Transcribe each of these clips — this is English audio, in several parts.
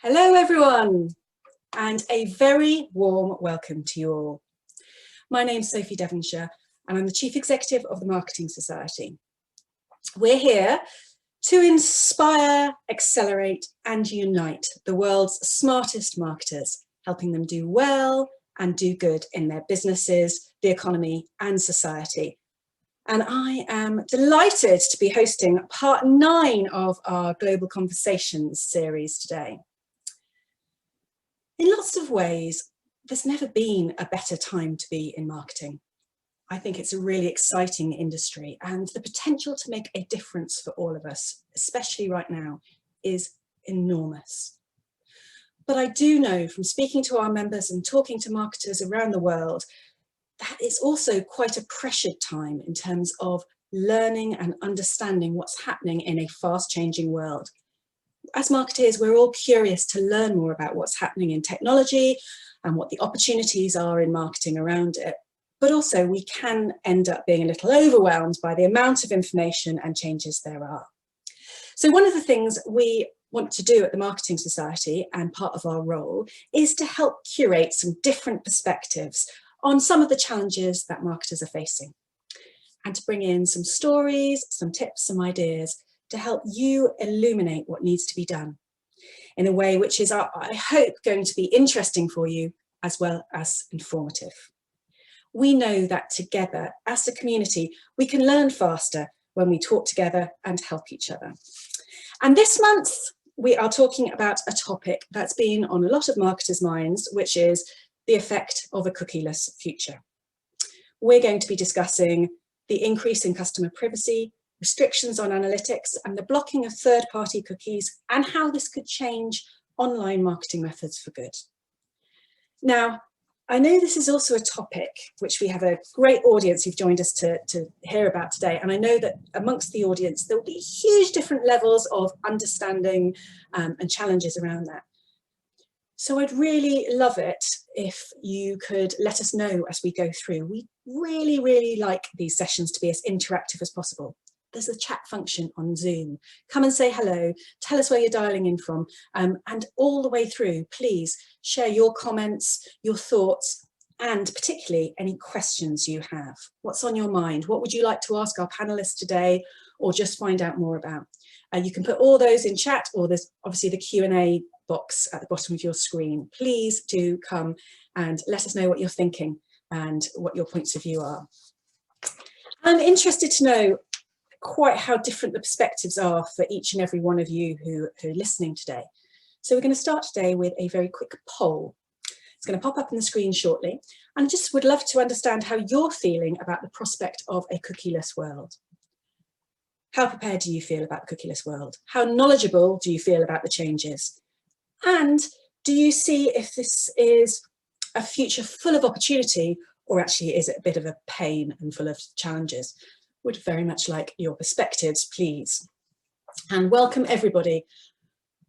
Hello everyone, and a very warm welcome to you all. My name's Sophie Devonshire, and I'm the Chief Executive of the Marketing Society. We're here to inspire, accelerate, and unite the world's smartest marketers, helping them do well and do good in their businesses, the economy, and society. And I am delighted to be hosting part 9 of our Global Conversations series today. In lots of ways, there's never been a better time to be in marketing. I think it's a really exciting industry, and the potential to make a difference for all of us, especially right now, is enormous. But I do know from speaking to our members and talking to marketers around the world that it's also quite a pressured time in terms of learning and understanding what's happening in a fast-changing world. As marketers, we're all curious to learn more about what's happening in technology and what the opportunities are in marketing around it. But also we can end up being a little overwhelmed by the amount of information and changes there are. So one of the things we want to do at the Marketing Society, and part of our role, is to help curate some different perspectives on some of the challenges that marketers are facing, and to bring in some stories, some tips, some ideas to help you illuminate what needs to be done in a way which is, I hope, going to be interesting for you as well as informative. We know that together, as a community, we can learn faster when we talk together and help each other. And this month, we are talking about a topic that's been on a lot of marketers' minds, which is the effect of a cookieless future. We're going to be discussing the increase in customer privacy, restrictions on analytics, and the blocking of third-party cookies, and how this could change online marketing methods for good. Now, I know this is also a topic which we have a great audience who've joined us to hear about today, and I know that amongst the audience there will be huge different levels of understanding and challenges around that. So I'd really love it if you could let us know as we go through. We really like these sessions to be as interactive as possible. There's a chat function on Zoom. Come and say hello, tell us where you're dialing in from, and all the way through, please share your comments, your thoughts, and particularly any questions you have. What's on your mind? What would you like to ask our panelists today, or just find out more about? You can put all those in chat, or there's obviously the Q&A box at the bottom of your screen. Please do come and let us know what you're thinking and what your points of view are. I'm interested to know quite how different the perspectives are for each and every one of you who are listening today. So we're going to start today with a very quick poll. It's going to pop up on the screen shortly, and I just would love to understand how you're feeling about the prospect of a cookieless world. How prepared do you feel about the cookieless world? How knowledgeable do you feel about the changes? And do you see if this is a future full of opportunity, or actually is it a bit of a pain and full of challenges? Would very much like your perspectives, please. And welcome everybody.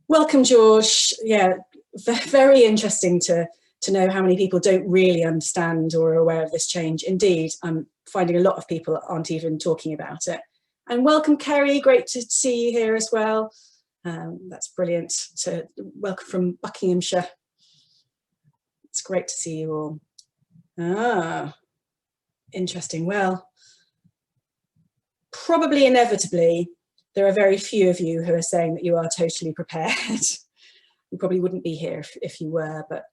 Welcome, George. Yeah, very interesting to know how many people don't really understand or are aware of this change. Indeed, I'm finding a lot of people aren't even talking about it. And welcome, Kerry. Great to see you here as well. That's brilliant. To welcome from Buckinghamshire. It's great to see you all. Ah, interesting. Well, probably inevitably, there are very few of you who are saying that you are totally prepared. You probably wouldn't be here if you were, but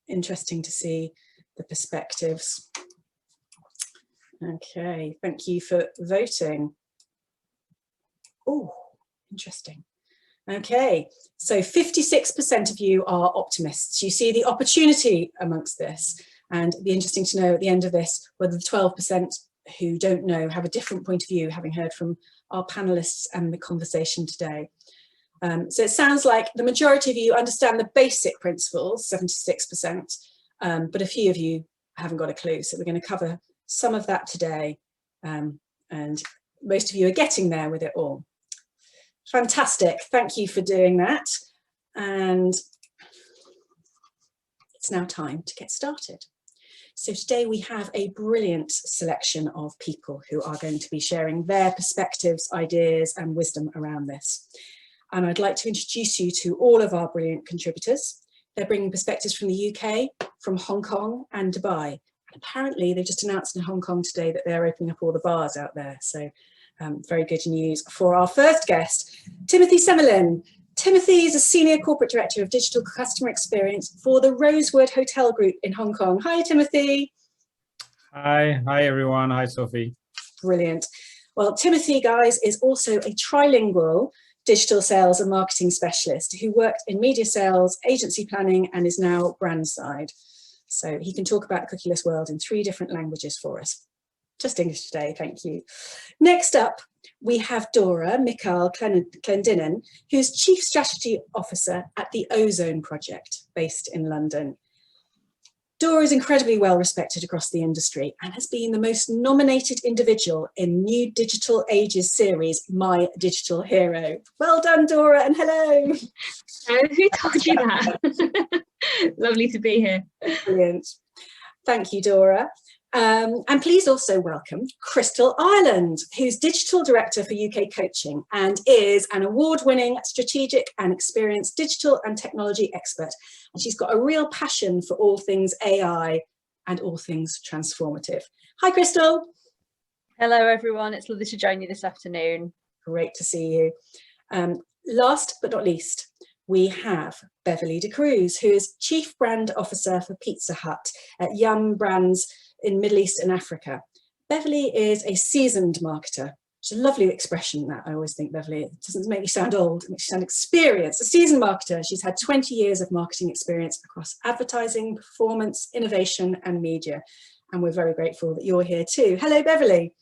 interesting to see the perspectives. Okay, thank you for voting. Oh, interesting. Okay, so 56% of you are optimists. You see the opportunity amongst this, and it'd be interesting to know at the end of this whether the 12% who don't know have a different point of view, having heard from our panelists and the conversation today. So it sounds like the majority of you understand the basic principles, 76%, but a few of you haven't got a clue. So we're going to cover some of that today, and most of you are getting there with it all. Fantastic, thank you for doing that. And it's now time to get started. So today we have a brilliant selection of people who are going to be sharing their perspectives, ideas and wisdom around this. And I'd like to introduce you to all of our brilliant contributors. They're bringing perspectives from the UK, from Hong Kong and Dubai. And apparently they just announced in Hong Kong today that they're opening up all the bars out there. So very good news for our first guest, Timothee Semelin. Timothee is a Senior Corporate Director of Digital Customer Experience for the Rosewood Hotel Group in Hong Kong. Hi, Timothee. Hi everyone. Hi, Sophie. Brilliant. Well, Timothee, guys, is also a trilingual digital sales and marketing specialist who worked in media sales, agency planning, and is now brand side. So he can talk about the cookieless world in 3 different languages for us. Just English today, thank you. Next up, we have Dora, Michail-Clendinnen, who's Chief Strategy Officer at the Ozone project based in London. Dora is incredibly well respected across the industry and has been the most nominated individual in New Digital Ages series, My Digital Hero. Well done, Dora, and hello. Who told you that? Lovely to be here. Brilliant. Thank you, Dora. And please also welcome Kristal Ireland, who's Digital Director for UK Coaching and is an award-winning strategic and experienced digital and technology expert. And she's got a real passion for all things AI and all things transformative. Hi, Kristal. Hello, everyone. It's lovely to join you this afternoon. Great to see you. Last but not least, we have Beverley de Cruz, who is Chief Brand Officer for Pizza Hut at Yum Brands in Middle East and Africa. Beverley is a seasoned marketer. It's a lovely expression that I always think, Beverley. It doesn't make you sound old, it makes you sound experienced. A seasoned marketer. She's had 20 years of marketing experience across advertising, performance, innovation, and media. And we're very grateful that you're here too. Hello, Beverley.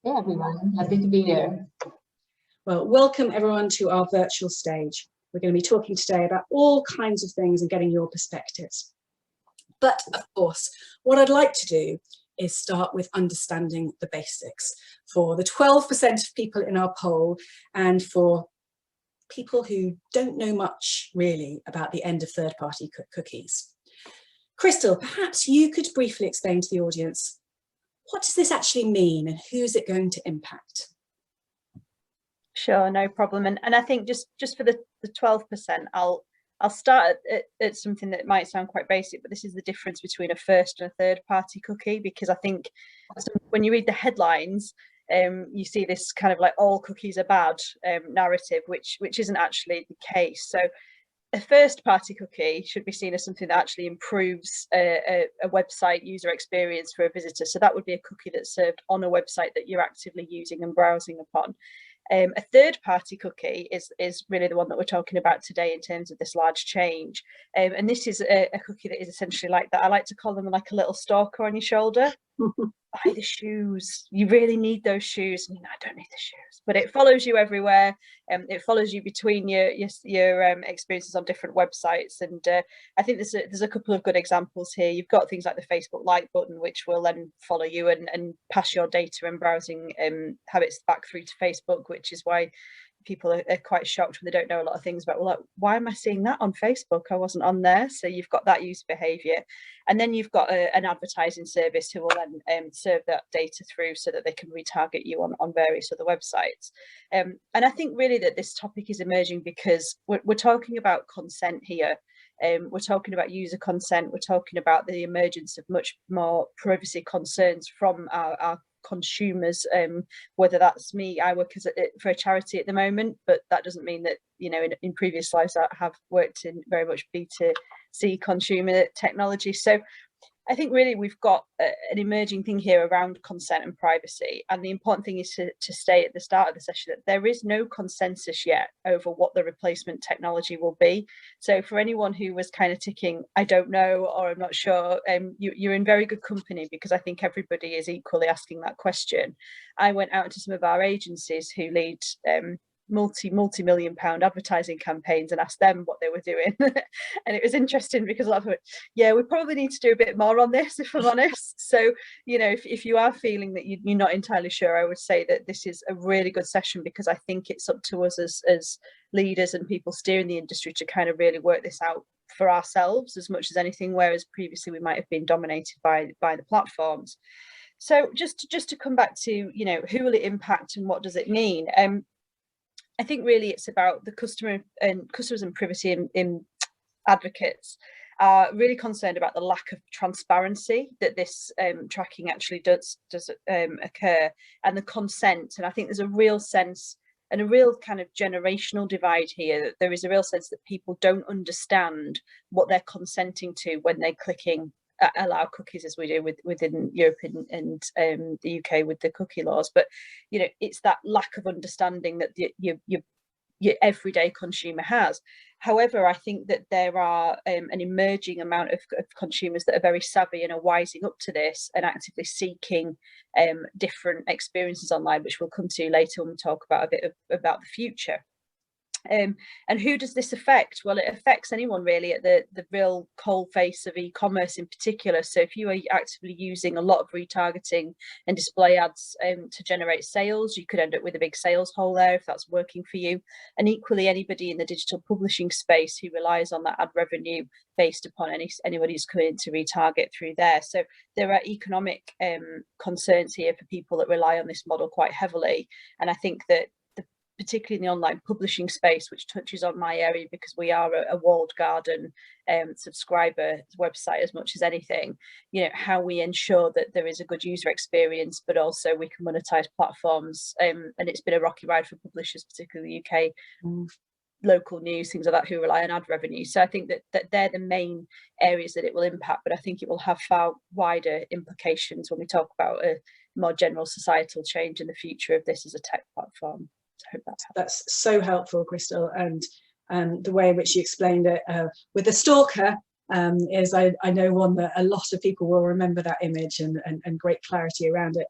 Hey, everyone. Happy to be here. Well, welcome everyone to our virtual stage. We're going to be talking today about all kinds of things and getting your perspectives. But of course, what I'd like to do is start with understanding the basics for the 12% of people in our poll and for people who don't know much really about the end of third-party cookies. Kristal, perhaps you could briefly explain to the audience, what does this actually mean and who is it going to impact? Sure, no problem. And I think just for the 12%, I'll start at something that might sound quite basic, but this is the difference between a first and a third party cookie, because I think when you read the headlines, you see this kind of like all cookies are bad narrative, which isn't actually the case. So a first party cookie should be seen as something that actually improves a website user experience for a visitor. So that would be a cookie that's served on a website that you're actively using and browsing upon. A third-party cookie is really the one that we're talking about today in terms of this large change. And this is a cookie that is essentially like that. I like to call them like a little stalker on your shoulder. Buy the shoes. You really need those shoes. I mean, I don't need the shoes, but it follows you everywhere. It follows you between your experiences on different websites. And I think there's a couple of good examples here. You've got things like the Facebook like button, which will then follow you and pass your data and browsing habits back through to Facebook, which is why people are quite shocked when they don't know a lot of things about, well, like, why am I seeing that on Facebook? I wasn't on there. So you've got that user behavior. And then you've got an advertising service who will then serve that data through so that they can retarget you on various other websites. And I think really that this topic is emerging because we're talking about consent here. We're talking about user consent. We're talking about the emergence of much more privacy concerns from our consumers, whether that's me. I work for a charity at the moment, but that doesn't mean that, you know, in previous lives I have worked in very much B2C consumer technology. So I think really we've got an emerging thing here around consent and privacy. And the important thing is to stay at the start of the session that there is no consensus yet over what the replacement technology will be. So for anyone who was kind of ticking, I don't know, or I'm not sure, you're in very good company, because I think everybody is equally asking that question. I went out to some of our agencies who lead multi-million pound advertising campaigns and asked them what they were doing. And it was interesting because a lot of them, yeah, we probably need to do a bit more on this, if I'm honest. So, you know, if you are feeling that you're not entirely sure, I would say that this is a really good session, because I think it's up to us as leaders and people steering the industry to kind of really work this out for ourselves as much as anything, whereas previously we might have been dominated by the platforms. So just to come back to, you know, who will it impact and what does it mean? I think really it's about the customers and privacy in advocates are really concerned about the lack of transparency that this tracking actually does occur, and the consent. And I think there's a real sense and a real kind of generational divide here, that there is a real sense that people don't understand what they're consenting to when they're clicking allow cookies, as we do within Europe and the UK with the cookie laws. But it's that lack of understanding that your everyday consumer has. However, I think that there are an emerging amount of consumers that are very savvy and are wising up to this and actively seeking different experiences online, which we'll come to later when we talk about a bit about the future. And who does this affect? Well, it affects anyone really at the real coal face of e-commerce in particular. So if you are actively using a lot of retargeting and display ads to generate sales, you could end up with a big sales hole there if that's working for you. And equally, anybody in the digital publishing space who relies on that ad revenue based upon anybody who's coming in to retarget through there. So there are economic concerns here for people that rely on this model quite heavily. And I think that particularly in the online publishing space, which touches on my area because we are a walled garden subscriber website as much as anything, how we ensure that there is a good user experience, but also we can monetize platforms. And it's been a rocky ride for publishers, particularly the UK, local news, things like that, who rely on ad revenue. So I think that they're the main areas that it will impact, but I think it will have far wider implications when we talk about a more general societal change in the future of this as a tech platform. That's so helpful, Kristal, and the way in which you explained it with the stalker is, I know, one that a lot of people will remember that image and great clarity around it.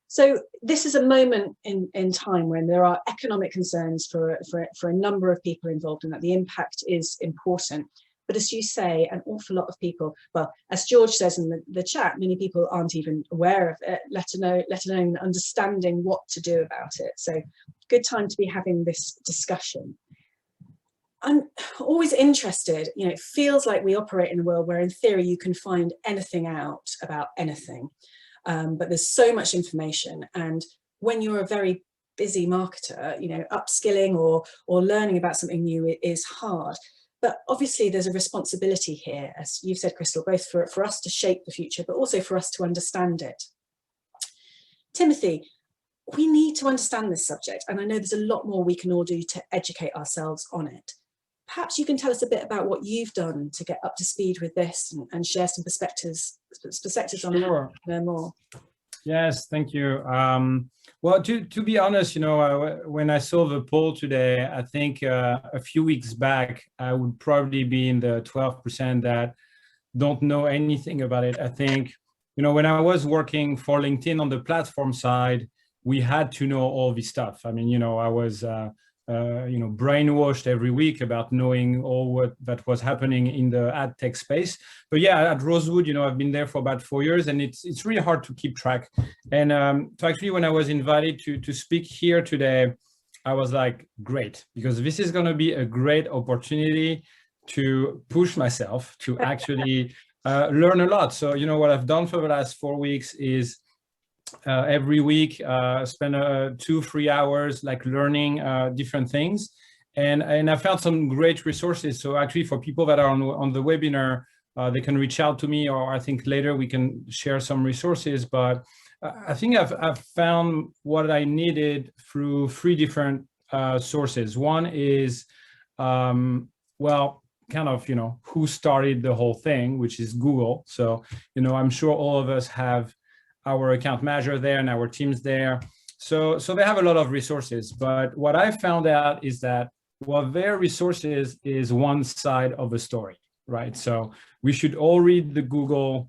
So this is a moment in time when there are economic concerns for a number of people involved in that. The impact is important. But as you say, an awful lot of people, well, as George says in the chat, many people aren't even aware of it, let alone understanding what to do about it. So good time to be having this discussion. I'm always interested, it feels like we operate in a world where in theory you can find anything out about anything, but there's so much information. And when you're a very busy marketer, upskilling or learning about something new is hard. But obviously there's a responsibility here, as you've said, Kristal, both for us to shape the future, but also for us to understand it. Timothy, we need to understand this subject, and I know there's a lot more we can all do to educate ourselves on it. Perhaps you can tell us a bit about what you've done to get up to speed with this and share some perspectives on how to learn more. Yes, thank you. Well, to be honest, when I saw the poll today, I think a few weeks back, I would probably be in the 12% that don't know anything about it. I think, when I was working for LinkedIn on the platform side, we had to know all this stuff. I mean, I was, brainwashed every week about knowing all that was happening in the ad tech space. But yeah, at Rosewood, I've been there for about 4 years, and it's really hard to keep track. And so actually, when I was invited to speak here today, I was like, great, because this is going to be a great opportunity to push myself to actually learn a lot. So, what I've done for the last 4 weeks is every week spend 2-3 hours learning different things, and I found some great resources. So actually, for people that are on the webinar, they can reach out to me, or I think later we can share some resources. But I think I've found what I needed through 3 different sources. One is who started the whole thing, which is Google. So I'm sure all of us have our account manager there and our teams there. So they have a lot of resources. But what I found out is that their resources is one side of the story, right? So we should all read the Google,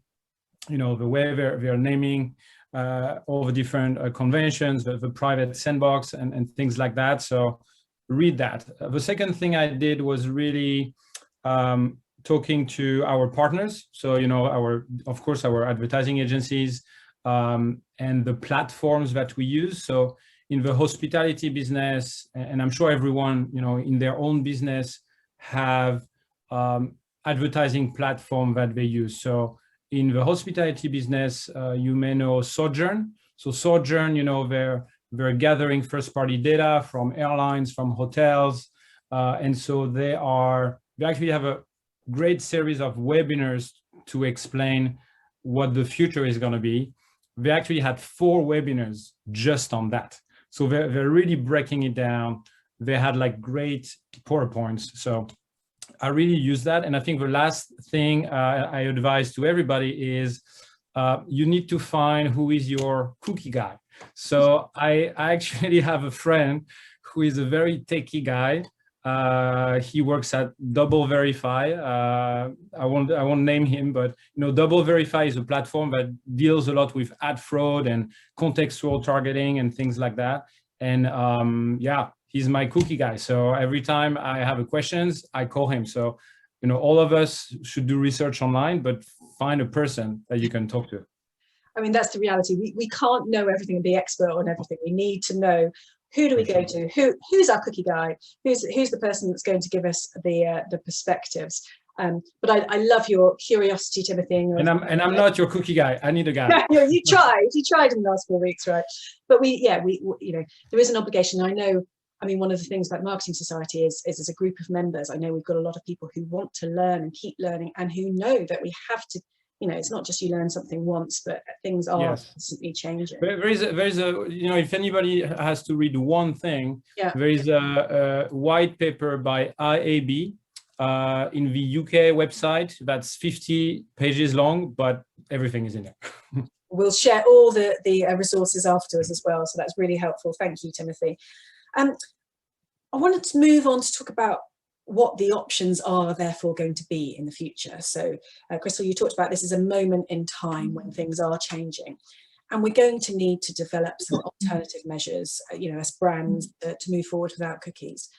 the way they're naming all the different conventions, the private sandbox and things like that. So read that. The second thing I did was really talking to our partners. So, of course, our advertising agencies, and the platforms that we use. So in the hospitality business, and I'm sure everyone, in their own business have advertising platform that they use. So in the hospitality business, you may know Sojourn. So Sojourn, They're gathering first-party data from airlines, from hotels, and so they actually have a great series of webinars to explain what the future is going to be. They actually had 4 webinars just on that. So they're really breaking it down. They had like great PowerPoints. So I really use that. And I think the last thing I advise to everybody is you need to find who is your cookie guy. So I actually have a friend who is a very techie guy. He works at Double Verify. I won't name him, but Double Verify is a platform that deals a lot with ad fraud and contextual targeting and things like that. And yeah, he's my cookie guy. So every time I have a questions, I call him. So all of us should do research online, but find a person that you can talk to. I mean, that's the reality. We can't know everything and be expert on everything. We need to know, who do we go to? Who's our cookie guy? Who's the person that's going to give us the perspectives? But I love your curiosity, Timothy. And I'm not your cookie guy. I need a guy. You tried in the last 4 weeks, right? But we there is an obligation. I know. I mean, one of the things about Marketing Society is as a group of members, I know we've got a lot of people who want to learn and keep learning, and who know that we have to. It's not just you learn something once, but things are constantly changing. There is a if anybody has to read one thing, there is a white paper by IAB in the UK website that's 50 pages long, but everything is in there. We'll share all the resources afterwards as well, so that's really helpful. Thank you, Timothy. I wanted to move on to talk about what the options are therefore going to be in the future. So Kristal, you talked about this as a moment in time when things are changing, and we're going to need to develop some alternative measures, as brands to move forward without cookies.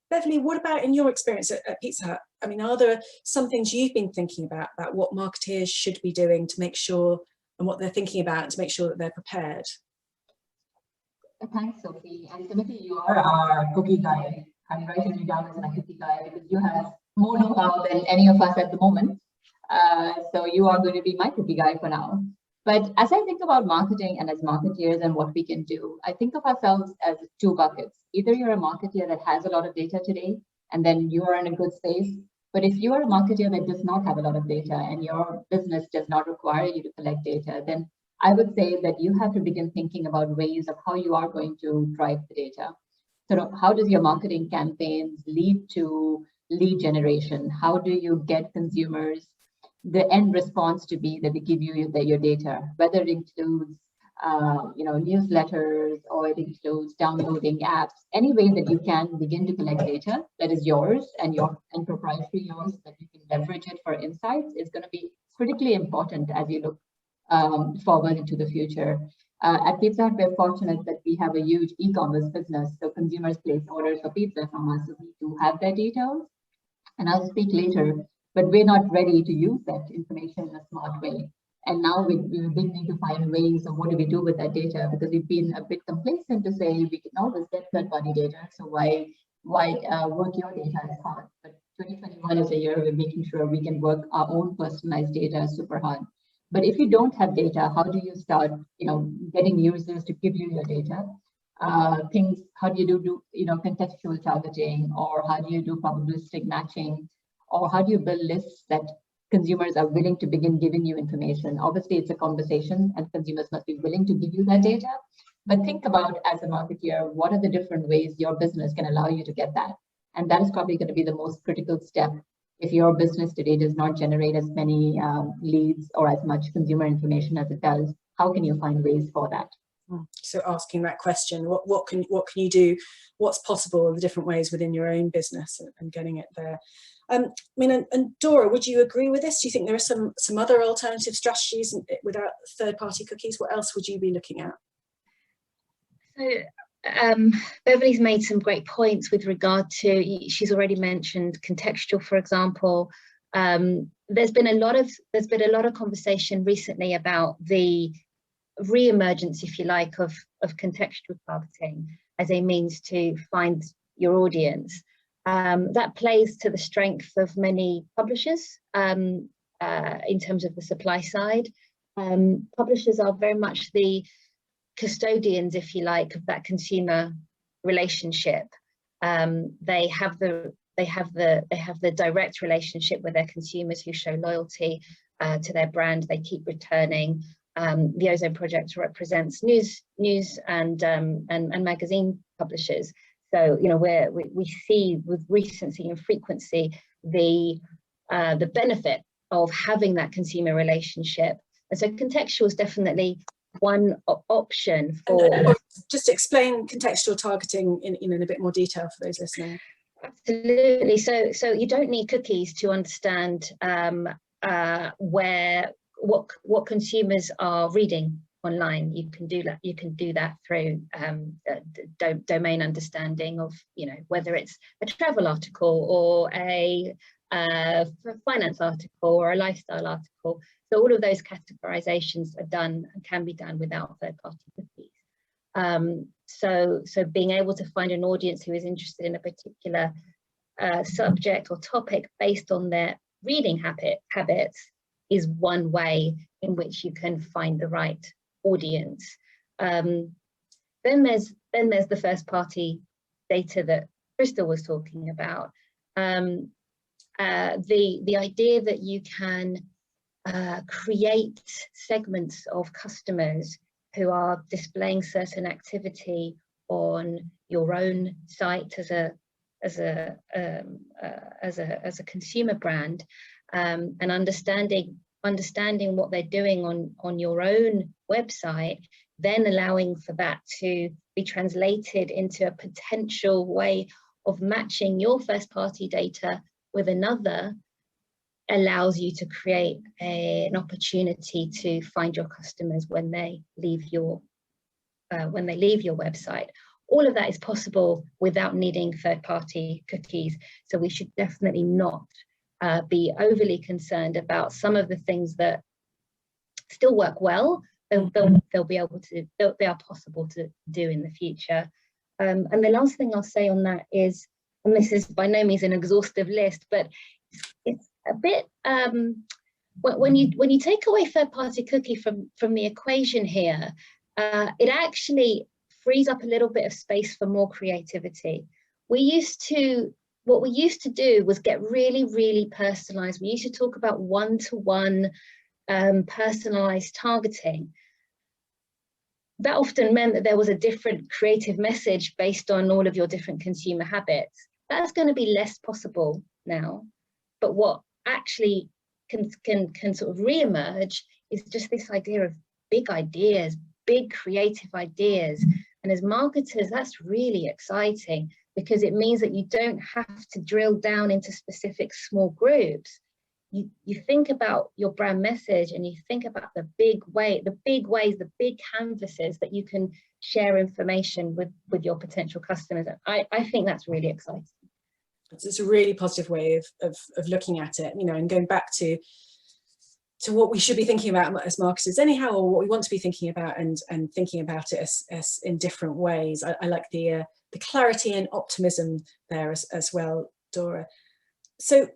Beverley, what about in your experience at Pizza Hut? I mean, are there some things you've been thinking about what marketeers should be doing to make sure, and what they're thinking about to make sure that they're prepared? Thanks, Sophie. And Timothy, you are our cookie guy. I'm writing you down as my cookie guy because you have more know-how than any of us at the moment. So you are going to be my cookie guy for now. But as I think about marketing and as marketeers and what we can do, I think of ourselves as 2 buckets. Either you're a marketeer that has a lot of data today, and then you are in a good space. But if you are a marketeer that does not have a lot of data and your business does not require you to collect data, then I would say that you have to begin thinking about ways of how you are going to drive the data. So how does your marketing campaigns lead to lead generation? How do you get consumers the end response to be that they give you your data, whether it includes newsletters or it includes downloading apps, any way that you can begin to collect data that is yours and proprietary yours, that you can leverage it for insights, is going to be critically important as you look forward into the future. At Pizza Hut, we're fortunate that we have a huge e-commerce business, so consumers place orders for pizza from us, so we do have their details. And I'll speak later, but we're not ready to use that information in a smart way. And now we're beginning to find ways of what do we do with that data, because we've been a bit complacent to say we can always get third-party data, so why work your data as hard? But 2021 is a year we're making sure we can work our own personalized data super hard. But if you don't have data, how do you start, getting users to give you your data? How do you do contextual targeting, or how do you do probabilistic matching, or how do you build lists that consumers are willing to begin giving you information? Obviously, it's a conversation, and consumers must be willing to give you that data. But think about, as a marketeer, what are the different ways your business can allow you to get that? And that is probably going to be the most critical step. If your business today does not generate as many leads or as much consumer information as it does, how can you find ways for that? So asking that question, what can you do? What's possible, the different ways within your own business, and getting it there. I mean, and Dora, would you agree with this? Do you think there are some other alternative strategies without third-party cookies? What else would you be looking at? So Beverley's made some great points with regard to, she's already mentioned contextual, for example. There's been a lot of conversation recently about the re-emergence, if you like, of contextual targeting as a means to find your audience. That plays to the strength of many publishers in terms of the supply side. Publishers are very much the custodians, if you like, of that consumer relationship. They have the direct relationship with their consumers who show loyalty to their brand. They keep returning. The Ozone project represents news and magazine publishers. So, you know, we see with recency and frequency the benefit of having that consumer relationship. And so contextual is definitely one option for... Just explain contextual targeting in a bit more detail for those listening. Absolutely. So you don't need cookies to understand what consumers are reading online. You can do that. You can do that through domain understanding of, you know, whether it's a travel article or a finance article or a lifestyle article. So all of those categorizations are done and can be done without third-party cookies. So being able to find an audience who is interested in a particular subject or topic based on their reading habits is one way in which you can find the right audience. Then there's the first-party data that Kristal was talking about. The idea that you can create segments of customers who are displaying certain activity on your own site as a consumer brand, and understanding what they're doing on your own website, then allowing for that to be translated into a potential way of matching your first party data with another, allows you to create an opportunity to find your customers when they leave your website. All of that is possible without needing third-party cookies. So we should definitely not be overly concerned about some of the things that still work well. They'll be able to. They are possible to do in the future. And the last thing I'll say on that is, and this is by no means an exhaustive list, but it's a bit when you take away third-party cookie from the equation here, it actually frees up a little bit of space for more creativity. What we used to do was get really, really personalized. We used to talk about one-to-one personalized targeting. That often meant that there was a different creative message based on all of your different consumer habits. That's going to be less possible now. But what actually can sort of re-emerge is just this idea of big ideas, big creative ideas. And as marketers, that's really exciting, because it means that you don't have to drill down into specific small groups. You think about your brand message, and you think about the big canvases that you can share information with your potential customers. I think that's really exciting. It's a really positive way of looking at it, you know, and going back to what we should be thinking about as marketers anyhow, or what we want to be thinking about, and thinking about it as in different ways. I like the clarity and optimism there as well, Dora. So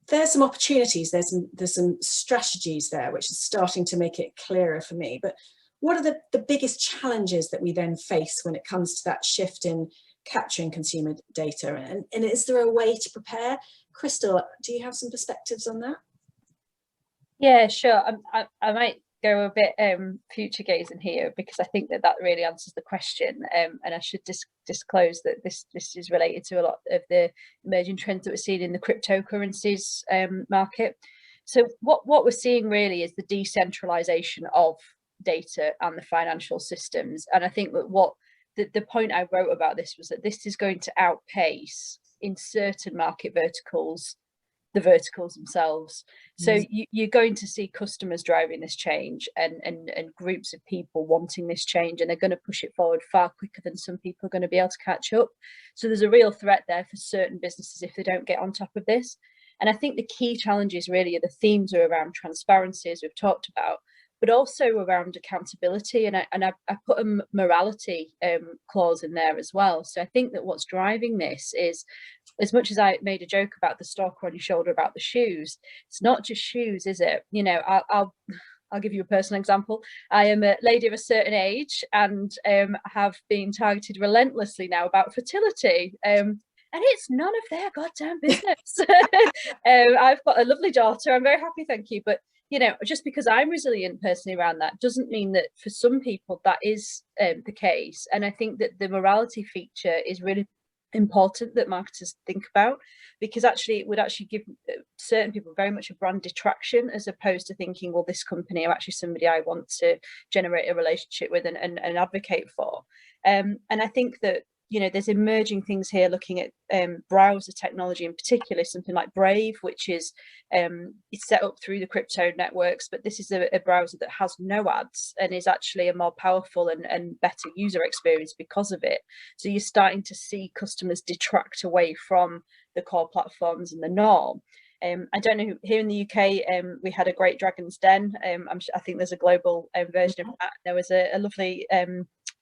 there's some opportunities, there's some strategies there which is starting to make it clearer for me. But what are the biggest challenges that we then face when it comes to that shift in capturing consumer data, and is there a way to prepare? Kristal, do you have some perspectives on that? Yeah, sure. I might go a bit future gazing here, because I think that really answers the question, and I should disclose that this is related to a lot of the emerging trends that we're seeing in the cryptocurrencies market. So what we're seeing really is the decentralization of data and the financial systems, and I think that the point I wrote about this was that this is going to outpace, in certain market verticals, the verticals themselves. So you're going to see customers driving this change, and groups of people wanting this change, and they're going to push it forward far quicker than some people are going to be able to catch up. So there's a real threat there for certain businesses if they don't get on top of this. And I think the key challenges really are the themes are around transparency, as we've talked about, but also around accountability, and I put a morality clause in there as well. So I think that what's driving this is, as much as I made a joke about the stalker on your shoulder about the shoes, it's not just shoes, is it? You know, I'll give you a personal example. I am a lady of a certain age and have been targeted relentlessly now about fertility. And it's none of their goddamn business. I've got a lovely daughter. I'm very happy, thank you. But, you know, just because I'm resilient personally around that doesn't mean that for some people that is the case. And I think that the morality feature is really important that marketers think about, because actually it would actually give certain people very much a brand detraction, as opposed to thinking, well, this company are actually somebody I want to generate a relationship with and advocate for. And I think that, you know, there's emerging things here looking at browser technology, in particular something like Brave, which is it's set up through the crypto networks, but this is a browser that has no ads and is actually a more powerful and better user experience because of it. So you're starting to see customers detract away from the core platforms and the norm. I don't know, here in the UK, we had a great Dragon's Den. I think there's a global version of that. There was a lovely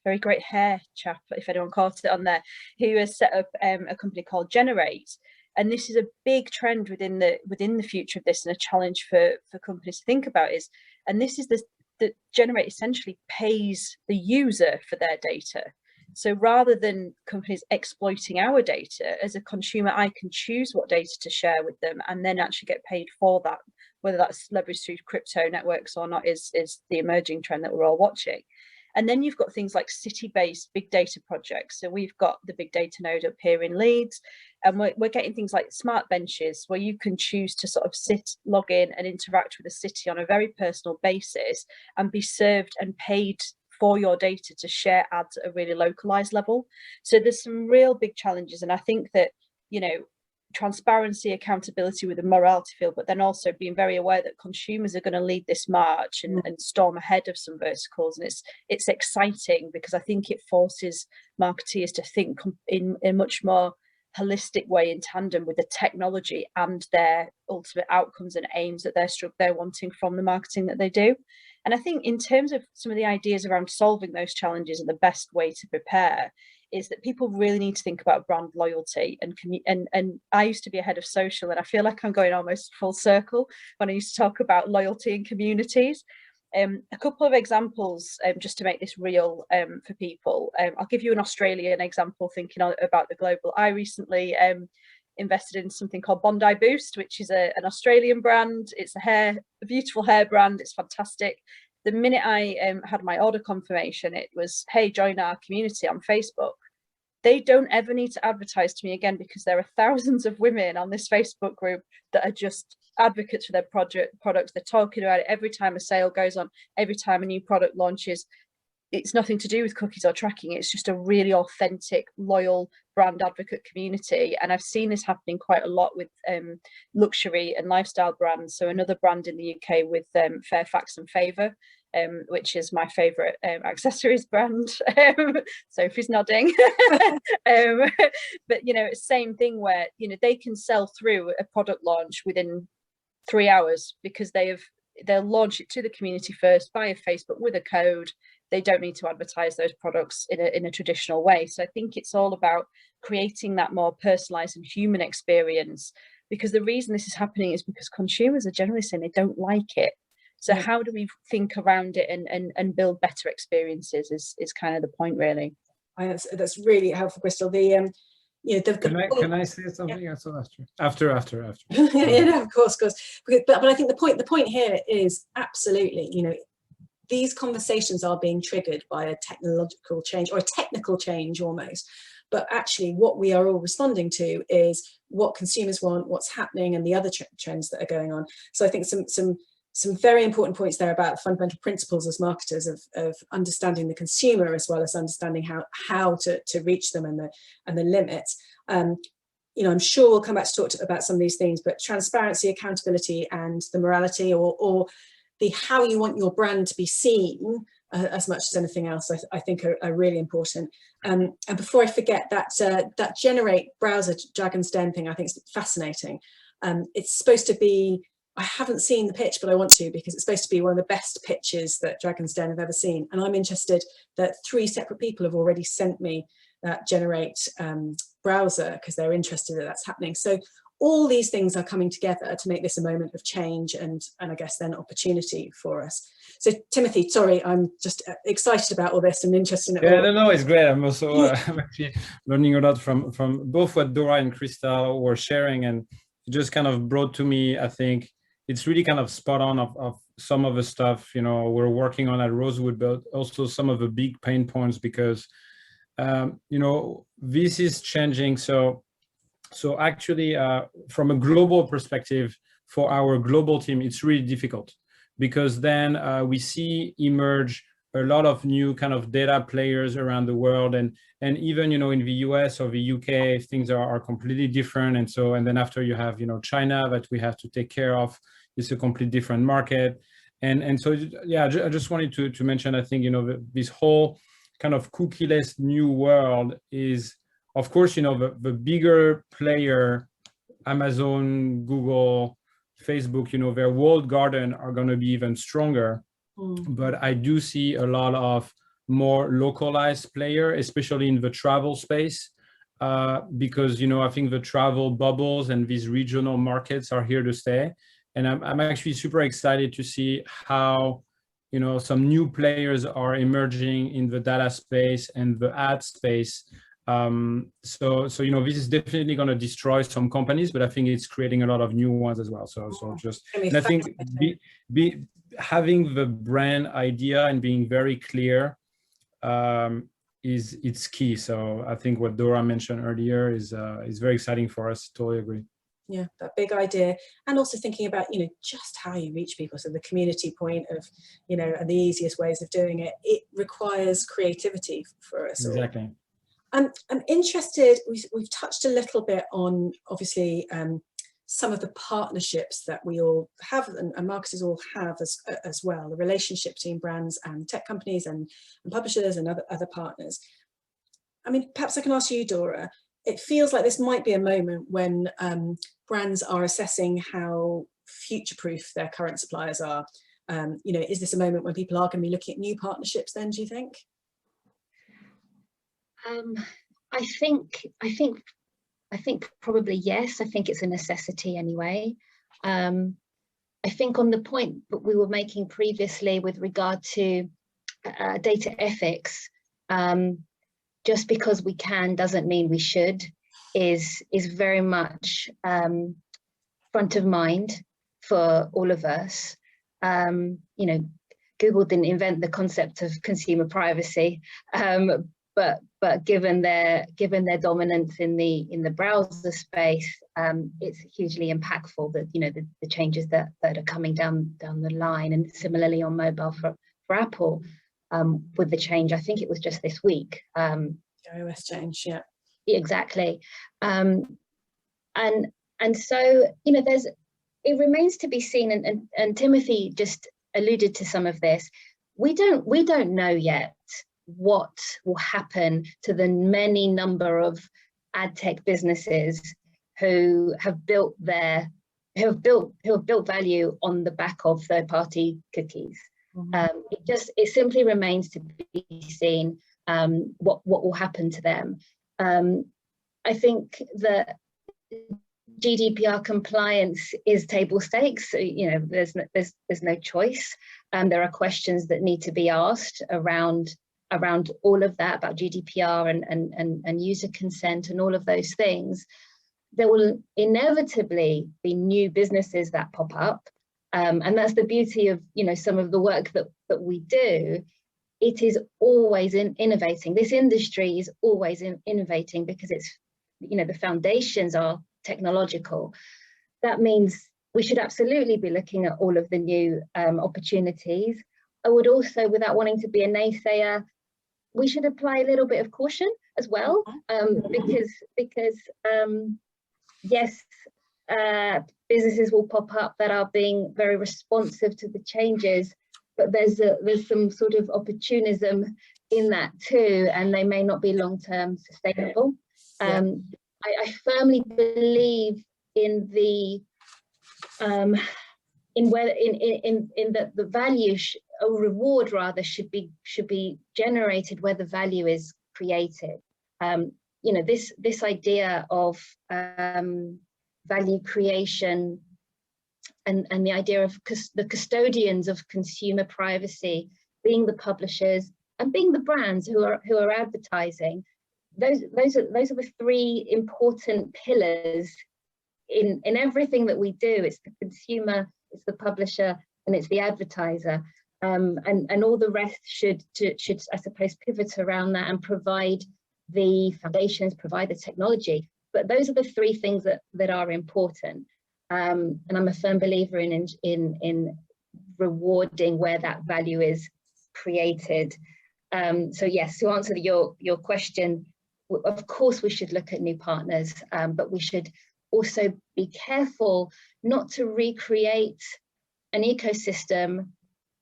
very great hair chap, if anyone caught it on there, who has set up a company called Generate. And this is a big trend within the future of this, and a challenge for companies to think about is, and this is the Generate essentially pays the user for their data. So rather than companies exploiting our data, as a consumer, I can choose what data to share with them and then actually get paid for that. Whether that's leveraged through crypto networks or not is the emerging trend that we're all watching. And then you've got things like city-based big data projects. So we've got the big data node up here in Leeds, and we're getting things like smart benches where you can choose to sort of log in and interact with the city on a very personal basis and be served and paid for your data to share ads at a really localized level. So there's some real big challenges. And I think that, you know, transparency, accountability with the morality field, but then also being very aware that consumers are going to lead this march and storm ahead of some verticals. And it's exciting, because I think it forces marketeers to think in a much more holistic way, in tandem with the technology and their ultimate outcomes and aims that they're wanting from the marketing that they do. And I think in terms of some of the ideas around solving those challenges and the best way to prepare is that people really need to think about brand loyalty. And I used to be a head of social, and I feel like I'm going almost full circle when I used to talk about loyalty in communities. A couple of examples just to make this real for people. I'll give you an Australian example, thinking about the global. I recently invested in something called Bondi Boost, which is an Australian brand. It's a beautiful hair brand. It's fantastic. The minute I had my order confirmation, it was, hey, join our community on Facebook. They don't ever need to advertise to me again, because there are thousands of women on this Facebook group that are just advocates for their products. They're talking about it every time a sale goes on, every time a new product launches. It's nothing to do with cookies or tracking. It's just a really authentic, loyal brand advocate community. And I've seen this happening quite a lot with luxury and lifestyle brands. So another brand in the UK with Fairfax and Favour, which is my favourite accessories brand. Sophie's nodding. But, you know, same thing where, you know, they can sell through a product launch within 3 hours, because they'll launch it to the community first via Facebook with a code. They don't need to advertise those products in a traditional way. So I think it's all about creating that more personalized and human experience, because the reason this is happening is because consumers are generally saying they don't like it. So how do we think around it and build better experiences is kind of the point, really. That's really helpful, Kristal. Can I say something? Yeah. So after. Yeah, no, of course. But I think the point here is absolutely, you know, these conversations are being triggered by a technological change, or a technical change almost. But actually what we are all responding to is what consumers want, what's happening, and the other trends that are going on. So I think some very important points there about fundamental principles as marketers of understanding the consumer, as well as understanding how to reach them and the limits. You know, I'm sure we'll come back to talk about some of these things, but transparency, accountability, and the morality, or the how you want your brand to be seen, as much as anything else, I think are really important. And before I forget, that Generate browser Dragon's Den thing, I think is fascinating. It's supposed to be, I haven't seen the pitch, but I want to, because it's supposed to be one of the best pitches that Dragon's Den have ever seen. And I'm interested that 3 separate people have already sent me that Generate browser, because they're interested that that's happening. So all these things are coming together to make this a moment of change and I guess then opportunity for us. So Timothy, sorry, I'm just excited about all this and interested in it all. No, it's great. I'm also I'm actually learning a lot from both what Dora and Kristal were sharing, and it just kind of brought to me, I think it's really kind of spot on of some of the stuff, you know, we're working on at Rosewood, but also some of the big pain points, because you know, this is changing. So actually, from a global perspective, for our global team, it's really difficult, because then we see emerge a lot of new kind of data players around the world, and even, you know, in the US or the UK, things are completely different. And then after you have, you know, China that we have to take care of. It's a completely different market. And so, yeah, I just wanted to mention, I think, you know, this whole kind of cookieless new world is, of course, you know, the bigger player, Amazon, Google, Facebook, you know, their walled garden are going to be even stronger. But I do see a lot of more localized player, especially in the travel space, because, you know, I think the travel bubbles and these regional markets are here to stay. And I'm actually super excited to see how, you know, some new players are emerging in the data space and the ad space. So you know, this is definitely going to destroy some companies, but I think it's creating a lot of new ones as well. So just, and I think having the brand idea and being very clear it's key. So I think what Dora mentioned earlier is very exciting for us. Totally agree. Yeah, that big idea, and also thinking about, you know, just how you reach people. So the community point of, you know, and the easiest ways of doing it. It requires creativity for us all. Exactly. I'm interested. We've touched a little bit on, obviously, some of the partnerships that we all have and marketers all have as well. The relationship between brands and tech companies and publishers and other partners. I mean, perhaps I can ask you, Dora. It feels like this might be a moment when brands are assessing how future-proof their current suppliers are. You know, is this a moment when people are going to be looking at new partnerships then, do you think? I think probably yes. I think it's a necessity anyway. I think on the point that we were making previously with regard to data ethics, just because we can doesn't mean we should, is very much front of mind for all of us. You know, Google didn't invent the concept of consumer privacy, but given their dominance in the browser space, it's hugely impactful that, you know, the changes that are coming down the line, and similarly on mobile for Apple. With the change, I think it was just this week. iOS change, yeah. Exactly. And so, you know, it remains to be seen, and Timothy just alluded to some of this. We don't know yet what will happen to the many number of ad tech businesses who have built value on the back of third-party cookies. It simply remains to be seen what will happen to them. I think that GDPR compliance is table stakes. You know, there's no choice. There are questions that need to be asked around all of that, about GDPR and user consent and all of those things. There will inevitably be new businesses that pop up. And that's the beauty of, you know, some of the work that we do. It is always innovating. This industry is always innovating because it's, you know, the foundations are technological. That means we should absolutely be looking at all of the new opportunities. I would also, without wanting to be a naysayer, we should apply a little bit of caution as well, because yes, businesses will pop up that are being very responsive to the changes, but there's some sort of opportunism in that too, and they may not be long-term sustainable. Yeah. I firmly believe in the that the value or reward rather should be generated where the value is created. You know, this idea of value creation, and the idea of the custodians of consumer privacy being the publishers and being the brands who are advertising. Those are the three important pillars in everything that we do. It's the consumer, it's the publisher, and it's the advertiser. And all the rest should I suppose pivot around that and provide the foundations, provide the technology. But those are the three things that are important. And I'm a firm believer in rewarding where that value is created. So yes, to answer your question, of course we should look at new partners, but we should also be careful not to recreate an ecosystem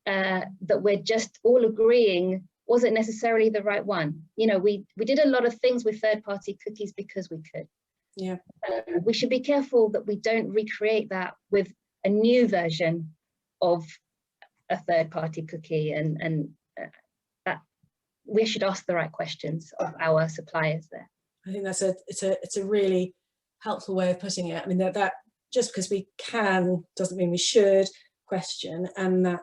that we're just all agreeing wasn't necessarily the right one. You know, we did a lot of things with third-party cookies because we could. Yeah. We should be careful that we don't recreate that with a new version of a third-party cookie, and that we should ask the right questions of our suppliers there. I think that's it's a really helpful way of putting it. I mean, that just because we can doesn't mean we should question, and that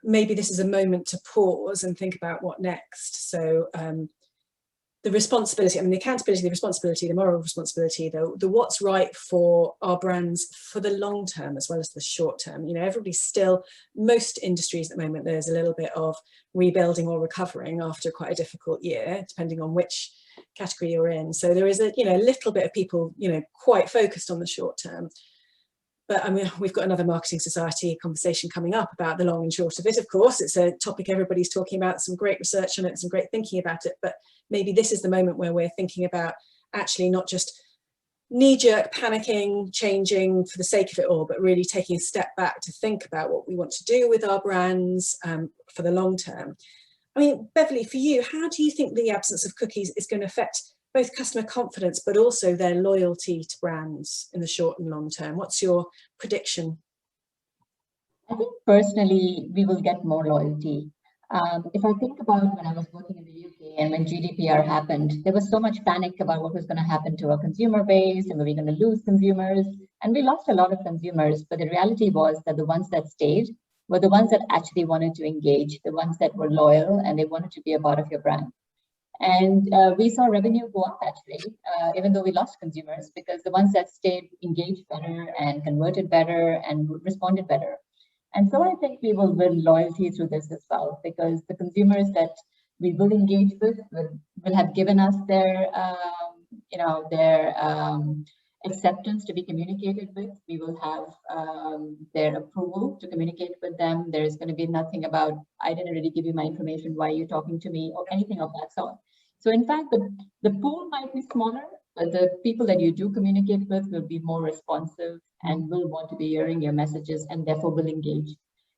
maybe this is a moment to pause and think about what next. So the responsibility, I mean, the accountability, the responsibility, the moral responsibility, the what's right for our brands for the long term as well as the short term. You know, everybody's still, most industries at the moment, there's a little bit of rebuilding or recovering after quite a difficult year, depending on which category you're in. So there is a little bit of people, quite focused on the short term. But I mean, we've got another Marketing Society conversation coming up about the long and short of it. Of course, it's a topic everybody's talking about, some great research on it, some great thinking about it. But maybe this is the moment where we're thinking about actually not just knee-jerk panicking, changing for the sake of it all, but really taking a step back to think about what we want to do with our brands for the long term. I mean, Beverley, for you, how do you think the absence of cookies is going to affect both customer confidence, but also their loyalty to brands in the short and long term? What's your prediction? I think personally, we will get more loyalty. If I think about when I was working in the UK and when GDPR happened, there was so much panic about what was going to happen to our consumer base and were we going to lose consumers. And we lost a lot of consumers, but the reality was that the ones that stayed were the ones that actually wanted to engage, the ones that were loyal and they wanted to be a part of your brand. And we saw revenue go up actually, even though we lost consumers, because the ones that stayed engaged better and converted better and responded better. And so I think we will win loyalty through this as well, because the consumers that we will engage with will have given us their acceptance to be communicated with. We will have their approval to communicate with them. There is going to be nothing about, I didn't really give you my information, why are you talking to me, or anything of that sort. So in fact, the pool might be smaller, but the people that you do communicate with will be more responsive and will want to be hearing your messages and therefore will engage.